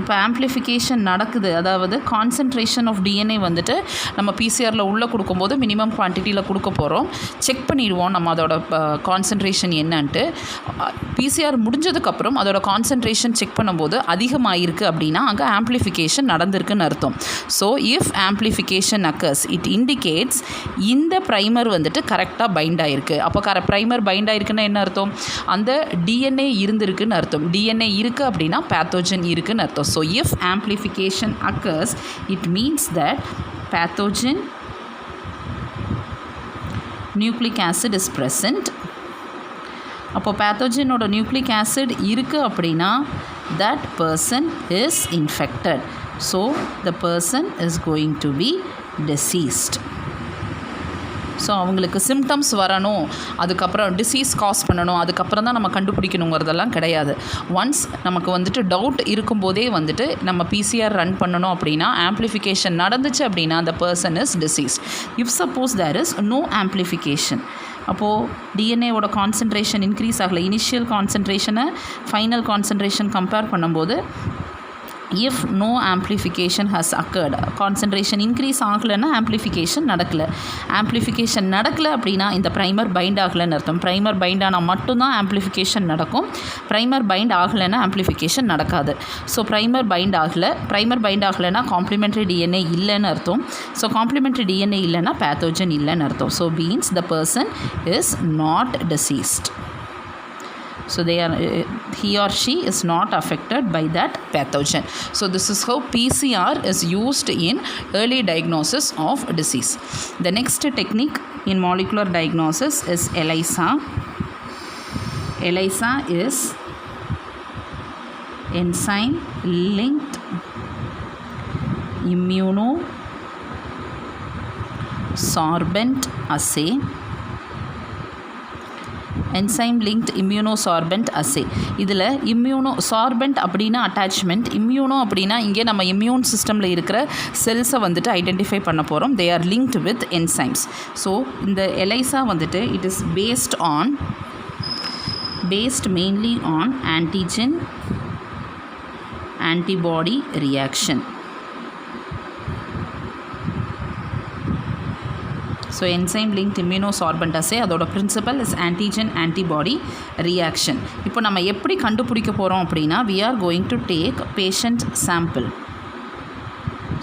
இப்போ ஆம்ப்ளிஃபிகேஷன் நடக்குது, அதாவது கான்சன்ட்ரேஷன் ஆஃப் டிஎன்ஏ வந்துட்டு நம்ம பிசிஆரில் உள்ளே கொடுக்கும்போது மினிமம் குவான்டிட்டியில் கொடுக்க போகிறோம். செக் பண்ணிடுவோம் நம்ம அதோட கான்சன்ட்ரேஷன் என்னன்ட்டு. பிசிஆர் முடிஞ்சதுக்கப்புறம் அதோட கான்சன்ட்ரேஷன் செக் பண்ணும்போது அதிகமாகிருக்கு அப்படின்னா அங்கே ஆம்ப்ளிஃபிகேஷன் நடந்திருக்குன்னு அர்த்தம். So if amplification occurs it indicates இந்த ப்ரைமர் வந்துட்டு கரெக்டாக பைண்ட் ஆகிருக்கு. அப்போ ப்ரைமர் பைண்ட் ஆகிருக்குன்னா என்ன அர்த்தம்? அந்த டிஎன்ஏ இருந்திருக்குன்னு அர்த்தம். டிஎன்ஏ இருக்குது அப்படின்னா பேத்தோஜன் இருக்குன்னு அர்த்தம். So if amplification occurs, it means that pathogen nucleic acid is present. அப்போ பேத்தோஜனோட நியூக்ளிக் ஆசிட் இருக்குது அப்படின்னா that person is infected. So the person is going to be deceased. So அவங்களுக்கு சிம்டம்ஸ் வரணும், அதுக்கப்புறம் டிசீஸ் காஸ் பண்ணணும், அதுக்கப்புறம் தான் நம்ம கண்டுபிடிக்கணுங்கிறதெல்லாம் கிடையாது. ஒன்ஸ் நமக்கு வந்துட்டு டவுட் இருக்கும்போதே வந்துட்டு நம்ம பிசிஆர் ரன் பண்ணணும் அப்படின்னா ஆம்ப்ளிஃபிகேஷன் நடந்துச்சு அப்படின்னா அந்த person is disease. If suppose there is no amplification, அப்போது டிஎன்ஏவோட கான்சன்ட்ரேஷன் இன்க்ரீஸ் ஆகலை, இனிஷியல் கான்சன்ட்ரேஷனை ஃபைனல் கான்சன்ட்ரேஷன் கம்பேர் பண்ணும்போது if no amplification has occurred, concentration increase ஆகலைன்னா ஆம்ப்ளிஃபிகேஷன் நடக்கலை. ஆம்ப்ளிஃபிகேஷன் நடக்கலை அப்படின்னா இந்த ப்ரைமர் பைண்ட் ஆகலைன்னு அர்த்தம். ப்ரைமர் பைண்ட் ஆனால் மட்டும்தான் ஆம்ப்ளிஃபிகேஷன் நடக்கும். ப்ரைமர் பைண்ட் ஆகலைன்னா ஆம்ப்ளிஃபிகேஷன் நடக்காது. ஸோ ப்ரைமர் பைண்ட் ஆகலைன்னா காம்ப்ளிமெண்ட்ரி டிஎன்ஏ இல்லைன்னு அர்த்தம். ஸோ காம்ப்ளிமெண்ட்ரி டிஎன்ஏ இல்லைன்னா பேத்தோஜன் இல்லைன்னு அர்த்தம். So means the person is not deceased. So he or she is not affected by that pathogen. So this is how PCR is used in early diagnosis of disease. The next technique in molecular diagnosis is ELISA. ELISA is enzyme linked immunosorbent assay. Enzyme linked immunosorbent assay. இதில் immunosorbent அப்படின்னா attachment, immuno அப்படின்னா இங்கே நம்ம immune சிஸ்டமில் இருக்கிற செல்ஸை வந்துட்டு identify பண்ண போகிறோம். They are linked with enzymes. So இந்த ELISA வந்துட்டு it is based mainly on antigen antibody reaction. So enzyme linked immunosorbent assay அதோட principle is antigen antibody reaction. இப்போ நம்ம எப்படி கண்டுபிடிக்க போகிறோம் அப்படின்னா we are going to take patient sample.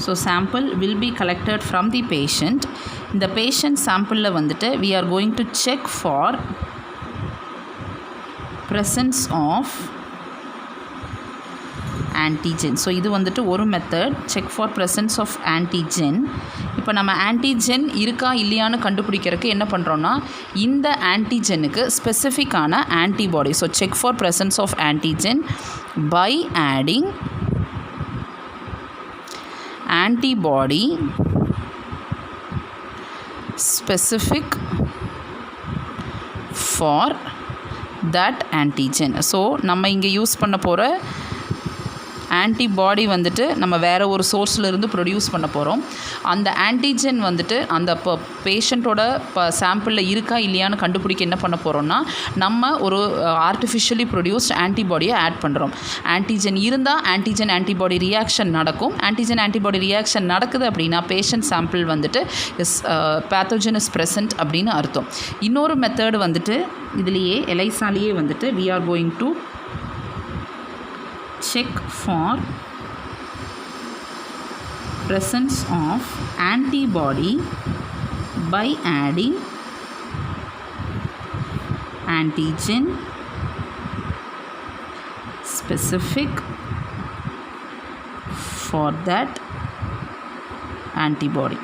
So sample will be collected from the patient. இந்த patient sample வந்துட்டு we are going to check for presence of antigen. So இது வந்துட்டு ஒரு method, check for presence of antigen. இப்போ நம்ம antigen இருக்கா இல்லையான்னு கண்டுபிடிக்கிறதுக்கு என்ன பண்ணுறோன்னா இந்த ஆன்டிஜெனுக்கு ஸ்பெசிஃபிக்கான antibody. So check for presence of antigen by adding antibody specific for that antigen. So நம்ம இங்கே யூஸ் பண்ண போகிற ஆன்டிபாடி வந்துட்டு நம்ம வேறு ஒரு சோர்ஸ்லேருந்து ப்ரொடியூஸ் பண்ண போகிறோம். அந்த ஆன்டிஜென் வந்துட்டு அந்த பேஷண்ட்டோட சாம்பிளில் இருக்கா இல்லையான்னு கண்டுபிடிக்க என்ன பண்ண போகிறோம்னா நம்ம ஒரு ஆர்டிஃபிஷியலி ப்ரொடியூஸ்ட் ஆன்டிபாடியை ஆட் பண்ணுறோம். ஆன்டிஜென் இருந்தால் ஆன்டிஜென் ஆன்டிபாடி ரியாக்ஷன் நடக்கும். ஆன்டிஜென் ஆன்டிபாடி ரியாக்ஷன் நடக்குது அப்படின்னா பேஷண்ட் சாம்பிள் வந்துட்டு பேத்தோஜன் இஸ் ப்ரெசன்ட் அப்படின்னு அர்த்தம். இன்னொரு மெத்தட் வந்துட்டு இதுலேயே எலைசாலேயே வந்துட்டு we are going to check for presence of antibody by adding antigen specific for that antibody.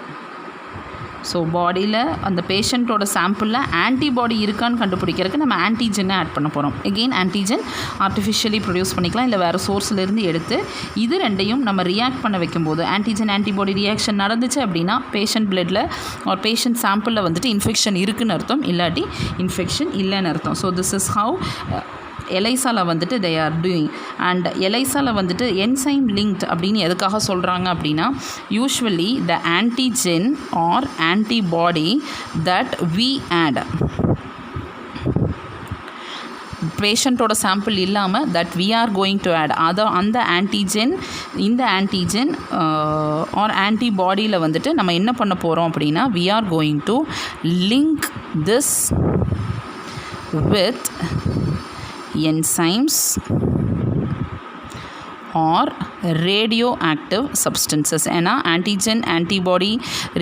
So பாடியில் அந்த பேஷண்ட்டோட சாம்பிளில் ஆன்டிபாடி இருக்கான்னு கண்டுபிடிக்கிறதுக்கு நம்ம ஆன்டிஜெனை ஆட் பண்ண போகிறோம். எகெயின் ஆன்டிஜென் ஆர்டிஃபிஷியலி ப்ரொடியூஸ் பண்ணிக்கலாம், இல்லை வேறு சோர்ஸ்லேருந்து எடுத்து இது ரெண்டையும் நம்ம ரியாக்ட் பண்ண வைக்கும்போது ஆன்டிஜென் ஆன்டிபாடி ரியாக்ஷன் நடந்துச்சு அப்படின்னா பேஷண்ட் பிளட்டில் ஒரு பேஷண்ட் சாம்பிளில் வந்துட்டு இன்ஃபெக்ஷன் இருக்குதுன்னு அர்த்தம், இல்லாட்டி இன்ஃபெக்ஷன் இல்லைன்னு அர்த்தம். ஸோ திஸ் இஸ் ஹவு எலைசாவில் வந்துட்டு தே ஆர் டூயிங். அண்ட் எலைசாவில் வந்துட்டு என்சைம் லிங்க்ட் அப்படின்னு எதுக்காக சொல்கிறாங்க அப்படின்னா usually the antigen or antibody that we add பேஷண்ட்டோட சாம்பிள் இல்லாமல் that we are going to add அந்த ஆன்டிஜென் இந்த ஆன்டிஜென் ஆர் ஆன்டிபாடியில் வந்துட்டு நம்ம என்ன பண்ண போகிறோம் அப்படின்னா we are going to link this with enzymes or radioactive substances. ஏன்னா ஆன்டிஜென் ஆன்டிபாடி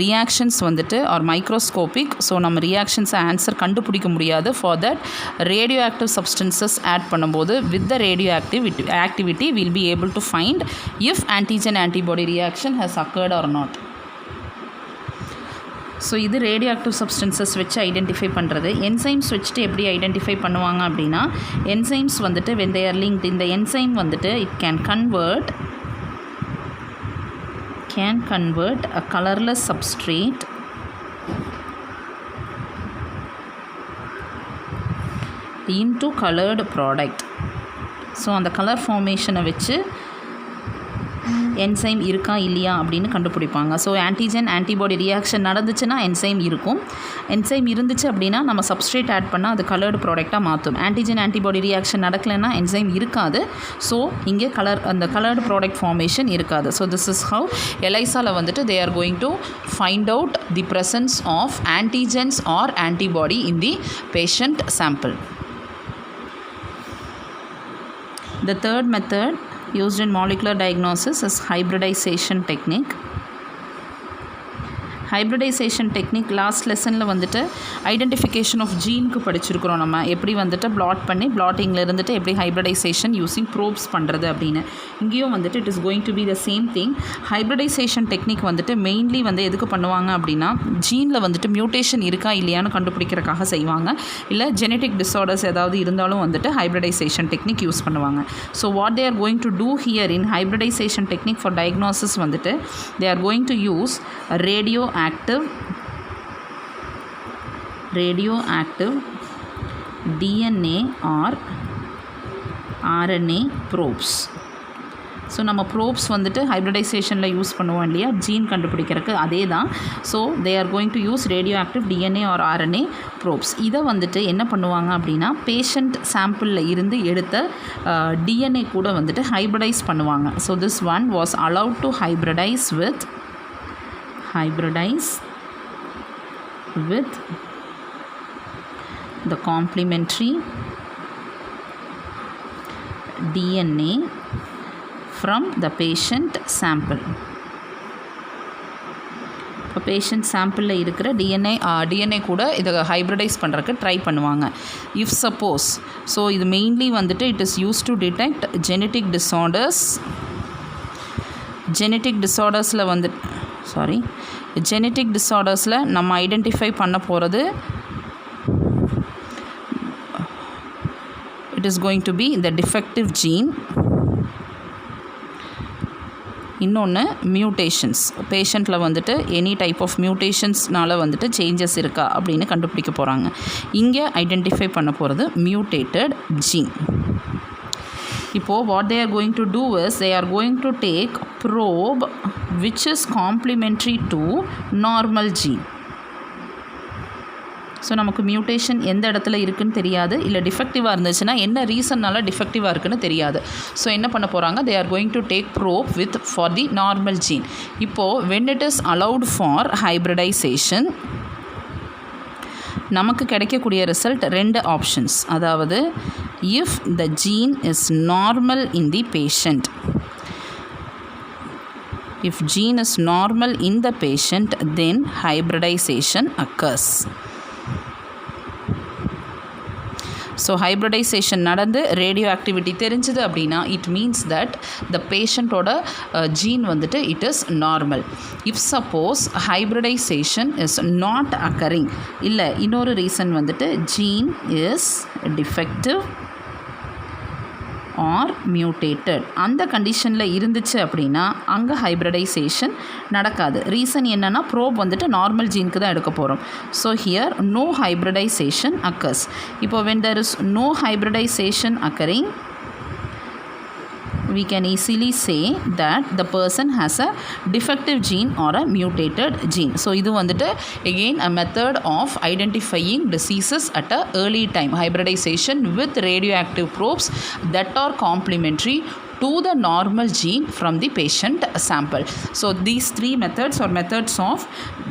ரியாக்ஷன்ஸ் வந்துட்டு ஆர் மைக்ரோஸ்கோபிக். ஸோ நம்ம ரியாக்ஷன்ஸை ஆன்சர் கண்டுபிடிக்க முடியாது. For that radioactive substances add பண்ணும்போது with the radioactivity will be able to find if antigen antibody reaction has occurred or not. So இது radioactive substances வச்சு identify பண்ணுறது. Enzymes வச்சுட்டு எப்படி ஐடென்டிஃபை பண்ணுவாங்க அப்படின்னா என்சைம்ஸ் வந்துட்டு when they are linked, இந்த என்சைம் வந்துட்டு it can convert a colorless substrate into colored product. So அந்த கலர் ஃபார்மேஷனை வச்சு என்சைம் இருக்கா இல்லையா அப்படின்னு கண்டுபிடிப்பாங்க. ஸோ ஆன்டிஜென் ஆன்டிபாடி ரியாக்ஷன் நடந்துச்சுன்னா என்சைம் இருக்கும். என்சைம் இருந்துச்சு அப்படின்னா நம்ம சப்ஸ்ட்ரேட் ஆட் பண்ணால் அது கலர்டு ப்ராடக்டாக மாற்றும். ஆன்டிஜென் ஆன்டிபாடி ரியாக்ஷன் நடக்கலைன்னா என்சைம் இருக்காது. ஸோ இங்கே அந்த கலர்டு ப்ராடக்ட் ஃபார்மேஷன் இருக்காது. ஸோ திஸ் இஸ் ஹவ் எலைசாவில் வந்துட்டு they are going to find out the presence of antigens or antibody in the patient sample. The third method used in molecular diagnosis is hybridization technique. Hybridization technique last லெசனில் வந்துட்டு identification of ஜீனுக்கு படிச்சிருக்கிறோம். நம்ம எப்படி வந்துட்டு plot பண்ணி பிளாட்டிங்கில் இருந்துட்டு எப்படி hybridisation using ப்ரோப்ஸ் பண்ணுறது அப்படின்னு. இங்கேயும் வந்துட்டு it is going to be the same thing. Hybridization technique வந்துட்டு மெயின்லி வந்து எதுக்கு பண்ணுவாங்க அப்படின்னா ஜீனில் வந்துட்டு மியூட்டேஷன் இருக்கா இல்லையான்னு கண்டுபிடிக்கிறதுக்காக செய்வாங்க. இல்லை ஜெனட்டிக் டிஸார்டர்ஸ் ஏதாவது இருந்தாலும் வந்துட்டு ஹைப்ரிடைசேஷன் டெக்னிக் யூஸ் பண்ணுவாங்க. So what they are going to do here in hybridisation technique for diagnosis வந்துட்டு they are going to use radioactive DNA or RNA probes. So நம்ம ப்ரோப்ஸ் வந்துட்டு ஹைப்ரிடைசேஷனில் யூஸ் பண்ணுவோம் இல்லையா, gene கண்டுபிடிக்கிறதுக்கு அதே தான். So they are going to use radioactive DNA or RNA probes. இதை வந்துட்டு என்ன பண்ணுவாங்க அப்படின்னா, பேஷண்ட் சாம்பிளில் இருந்து எடுத்த DNA கூட வந்துட்டு ஹைப்ரிடைஸ் பண்ணுவாங்க. So this one was allowed to hybridise with the complementary DNA from the patient sample. இப்போ பேஷண்ட் சாம்பிளில் இருக்கிற டிஎன்ஏ கூட இதை ஹைப்ரிடைஸ் பண்ணுறதுக்கு ட்ரை பண்ணுவாங்க. இஃப் சப்போஸ், ஸோ இது மெயின்லி வந்துட்டு it is use to detect genetic டிஸார்டர்ஸில் நம்ம ஐடென்டிஃபை பண்ண போகிறது it is going to be the defective gene. இன்னொன்று மியூட்டேஷன்ஸ், பேஷண்ட்டில் வந்துட்டு எனி டைப் ஆஃப் மியூட்டேஷன்ஸ்னால் வந்துட்டு சேஞ்சஸ் இருக்கா அப்படின்னு கண்டுபிடிக்க போகிறாங்க. இங்கே ஐடென்டிஃபை பண்ண போகிறது மியூட்டேட்டட் ஜீன். இப்போது what they are going to do is they are going to take probe which is complementary to normal gene. So நமக்கு மியூட்டேஷன் எந்த இடத்துல இருக்குதுன்னு தெரியாது, இல்லை டிஃபெக்டிவாக இருந்துச்சுன்னா என்ன ரீசன்னால டிஃபெக்டிவாக இருக்குன்னு தெரியாது. ஸோ என்ன பண்ண போகிறாங்க, they are going to take probe for the normal gene. இப்போது when it is allowed for hybridisation, நமக்கு கிடைக்கக்கூடிய ரிசல்ட் 2 ஆப்ஷன்ஸ். அதாவது if the gene is normal in the patient, if gene is normal in the patient, then hybridization occurs. So hybridisation நடந்து radioactivity தெரிஞ்சுது அப்படின்னா it means that the பேஷண்ட்டோட gene வந்துட்டு it is normal. If suppose hybridisation is not occurring, இல்லை இன்னொரு reason வந்துட்டு gene is defective or mutated, அந்த கண்டிஷனில் இருந்துச்சு அப்படின்னா அங்கே ஹைப்ரிடைசேஷன் நடக்காது. ரீசன் என்னென்னா ப்ரோப் வந்துட்டு நார்மல் ஜீனுக்கு தான் எடுக்க போகிறோம். So here no hybridization occurs. இப்போ when there is no hybridization occurring, we can easily say that the person has a defective gene or a mutated gene. So இது வந்துட்டு again a method of identifying diseases at a early time, hybridization with radioactive probes that are complementary to the normal gene from the patient sample. So these 3 methods are methods of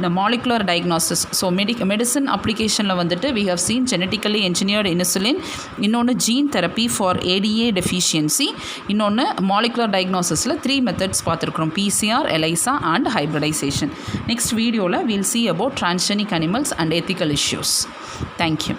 the molecular diagnosis. So medicine application வந்துட்டு we have seen genetically engineered insulin, இன்னொன்று gene therapy for ADA deficiency, இன்னொன்று molecular diagnosisல 3 methods பார்த்துருக்கிறோம், PCR, ELISA and hybridization. Next videoல we'll see about transgenic animals and ethical issues. Thank you.